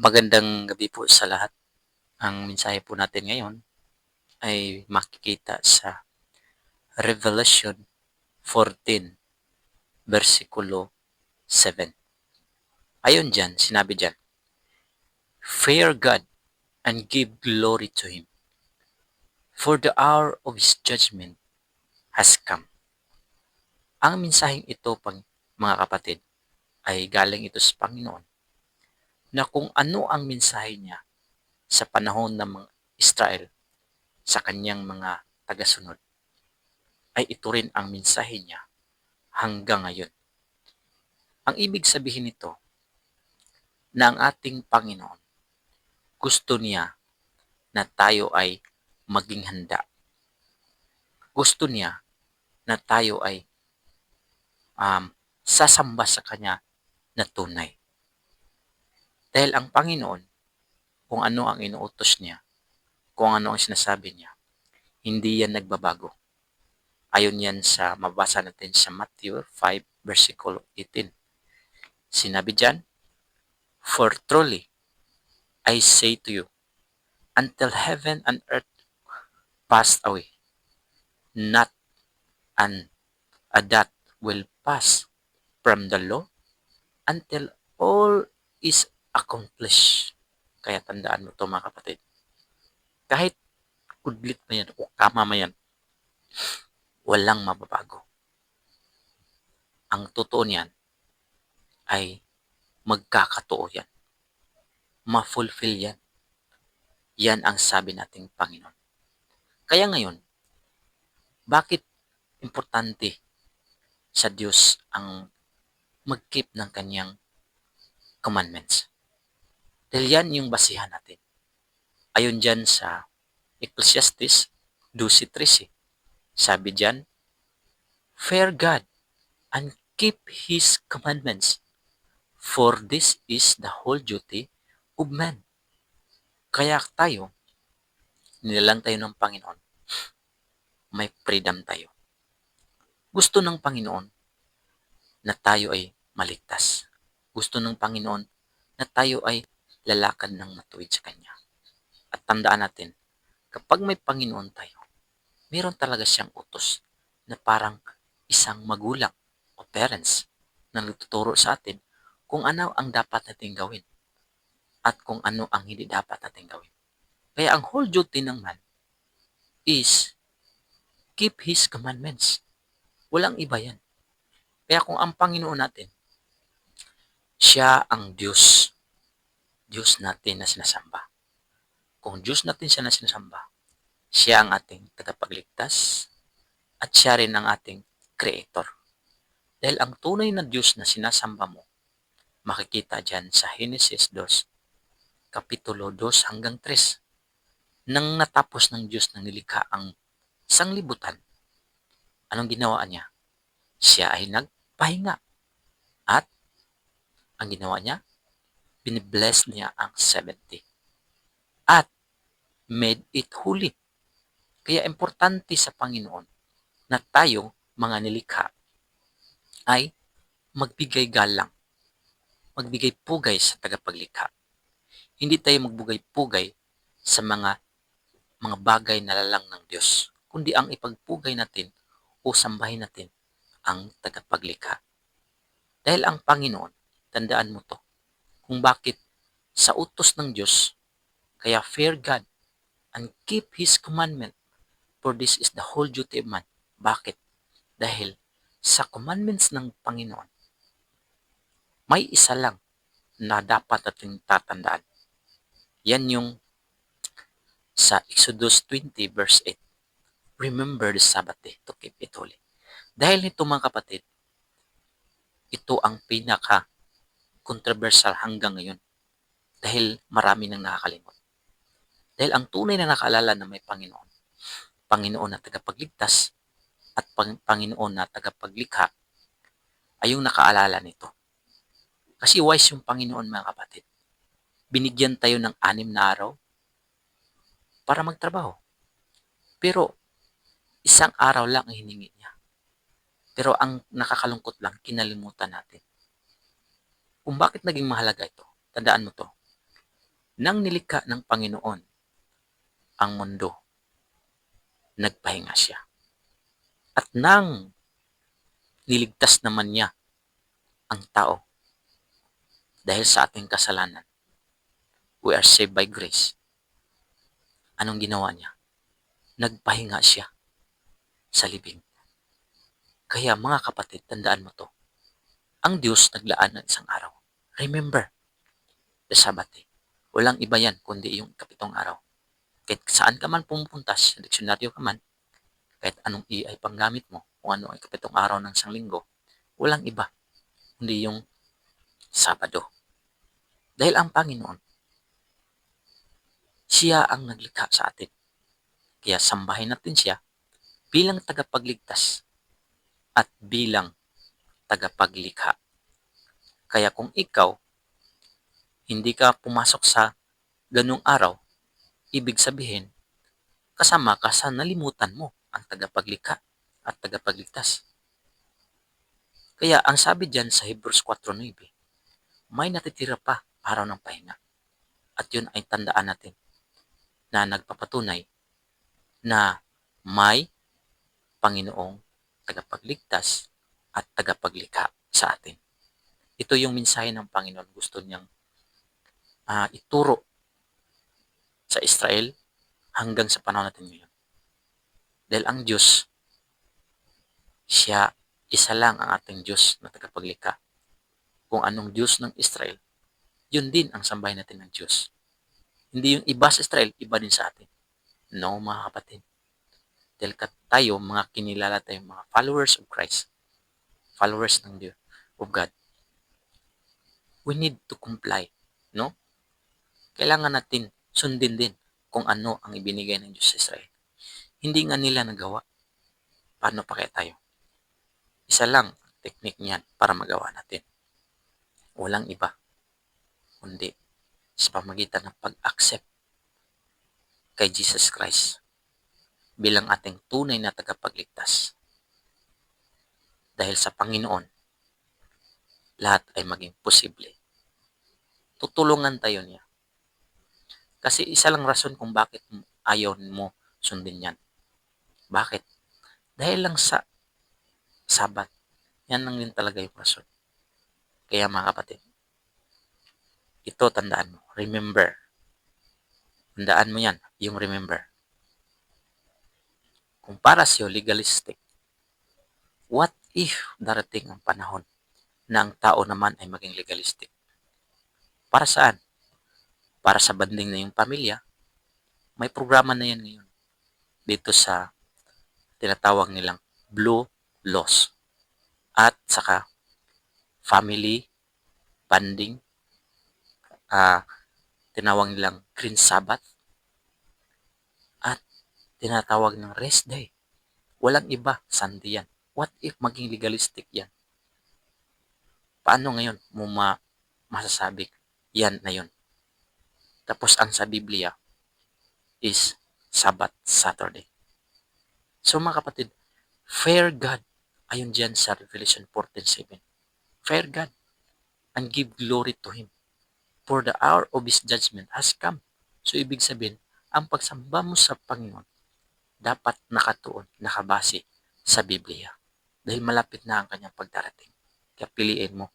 Magandang gabi po sa lahat. Ang mensahe po natin ngayon ay makikita sa Revelation 14, versikulo 7. Ayon diyan, sinabi diyan, "Fear God and give glory to Him, for the hour of His judgment has come." Ang mensaheng ito, mga kapatid, ay galing ito sa Panginoon na kung ano ang mensahe niya sa panahon ng mga Israel sa kanyang mga tagasunod, ay ito rin ang mensahe niya hanggang ngayon. Ang ibig sabihin nito na ang ating Panginoon gusto niya na tayo ay maging handa. Gusto niya na tayo ay sasamba sa Kanya na tunay. Dahil ang Panginoon, kung ano ang inuutos niya, kung ano ang sinasabi niya, hindi yan nagbabago. Ayon yan sa mabasa natin sa Matthew 5, versikulo 18. Sinabi diyan, "For truly, I say to you, until heaven and earth pass away, not an a dot will pass from the law until all is accomplished." Kaya tandaan mo to, mga kapatid. Kahit kudlit na yan o kama man yan, walang mababago. Ang totoo niyan ay magkakatotoo yan. Ma-fulfill yan. Yan ang sabi nating Panginoon. Kaya ngayon, bakit importante sa Diyos ang mag-keep ng kanyang commandments? Dahil yan yung basihan natin. Ayon dyan sa Ecclesiastes 12:13, sabi dyan, "Fear God and keep His commandments, for this is the whole duty of man." Kaya tayo, nilalang tayo ng Panginoon, may freedom tayo. Gusto ng Panginoon na tayo ay maligtas. Gusto ng Panginoon na tayo ay lalakad ng matuwid sa Kanya. At tandaan natin, kapag may Panginoon tayo, meron talaga siyang utos na parang isang magulang o parents na nagtuturo sa atin kung ano ang dapat nating gawin at kung ano ang hindi dapat nating gawin. Kaya ang whole duty ng man is keep His commandments. Walang iba yan. Kaya kung ang Panginoon natin, siya ang Diyos, Diyos natin na sinasamba. Kung Diyos natin siya na sinasamba, siya ang ating tagapagligtas at siya rin ang ating Creator. Dahil ang tunay na Diyos na sinasamba mo, makikita dyan sa Genesis 2, Kapitulo 2 hanggang 3. Nang natapos ng Diyos na nilikha ang sanglibutan, anong ginawa niya? Siya ay nagpahinga. At ang ginawa niya, binibless niya ang 70. At made it holy. Kaya importante sa Panginoon na tayo, mga nilikha, ay magbigay galang, magbigay pugay sa tagapaglikha. Hindi tayo magbugay-pugay sa mga bagay na lalang ng Diyos, kundi ang ipagpugay natin o sambahin natin ang tagapaglikha. Dahil ang Panginoon, tandaan mo to, kung bakit sa utos ng Diyos, kaya fear God and keep His commandment, for this is the whole duty of man. Bakit? Dahil sa commandments ng Panginoon, may isa lang na dapat nating tatandaan. Yan yung sa Exodus 20 verse 8. "Remember the Sabbath day to keep it holy." Dahil nito, mga kapatid, ito ang pinaka-controversial hanggang ngayon. Dahil marami nang nakakalimot. Dahil ang tunay na nakaalala na may Panginoon, Panginoon na tagapagligtas at Panginoon na tagapaglikha, ay yung nakaalala nito. Kasi wise yung Panginoon, mga kapatid. Binigyan tayo ng 6 na araw para magtrabaho. Pero isang araw lang ang hiningi niya. Pero ang nakakalungkot lang, kinalimutan natin. Kung bakit naging mahalaga ito, tandaan mo to. Nang nilikha ng Panginoon ang mundo, nagpahinga siya. At nang niligtas naman niya ang tao dahil sa ating kasalanan, we are saved by grace. Anong ginawa niya? Nagpahinga siya sa libing. Kaya mga kapatid, tandaan mo to. Ang Diyos naglaan ng isang araw. Remember, the Sabbath day. Walang iba yan, kundi yung ikapitong araw. Kahit saan ka man pumupunta, sa diksyonaryo ka man, kahit anong AI pang gamit mo, kung ano ang ikapitong araw ng isang linggo, walang iba, kundi yung Sabado. Dahil ang Panginoon, siya ang naglikha sa atin. Kaya sambahin natin siya bilang tagapagligtas at bilang tagapaglikha. Kaya kung ikaw, hindi ka pumasok sa ganung araw, ibig sabihin, kasama ka sa nalimutan mo ang tagapaglikha at tagapagligtas. Kaya ang sabi diyan sa Hebrews 4:9, may natitira pa araw ng pahinga. At yun ay tandaan natin na nagpapatunay na may Panginoong tagapagligtas at tagapaglikha sa atin. Ito yung mensahe ng Panginoon gusto niyang ituro sa Israel hanggang sa panahon natin ngayon. Dahil ang Diyos, siya isa lang ang ating Diyos na tagapaglikha. Kung anong Diyos ng Israel, yun din ang sambahin natin ng Diyos. Hindi yung iba sa Israel, iba din sa atin. No, mga kapatid. Dahil tayo, mga kinilala tayo, mga followers of Christ, followers ng Diyos, of God, we need to comply, no? Kailangan natin sundin din kung ano ang ibinigay ng Diyos sa Israel. Hindi nga nila nagawa. Paano pa kaya tayo? Isa lang ang technique niyan para magawa natin. Walang iba, kundi sa pamagitan ng pag-accept kay Jesus Christ bilang ating tunay na tagapagligtas. Dahil sa Panginoon, lahat ay maging posible. Tutulungan tayo niya. Kasi isa lang rason kung bakit ayaw mo sundin yan. Bakit? Dahil lang sa Sabat. Yan lang din talaga yung rason. Kaya mga kapatid, ito tandaan mo. Remember. Tandaan mo yan, yung remember. Kung para sa'yo legalistic, what if darating ang panahon na ang tao naman ay maging legalistic? Para saan? Para sa banding na yung pamilya, may programa na yan ngayon. Dito sa tinatawag nilang blue laws. At saka family banding, tinawag nilang green Sabbath, at tinatawag ng rest day. Walang iba, Sunday yan. What if maging legalistic yan? Paano ngayon mo masasabi yan na yun? Tapos ang sa Biblia is Sabbath Saturday. So mga kapatid, fear God. Ayon dyan sa Revelation 14:7. Fear God and give glory to Him. For the hour of His judgment has come. So ibig sabihin, ang pagsamba mo sa Panginoon dapat nakatuon, nakabase sa Biblia. Dahil malapit na ang kanyang pagdarating. Kaya piliin mo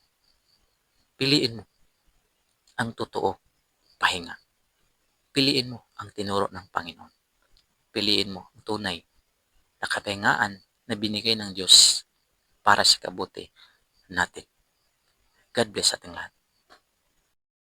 ang totoo, pahinga. Piliin mo ang tinuro ng Panginoon. Piliin mo ang tunay na kapahingaan na binigay ng Diyos para sa kabuti natin. God bless ating lahat.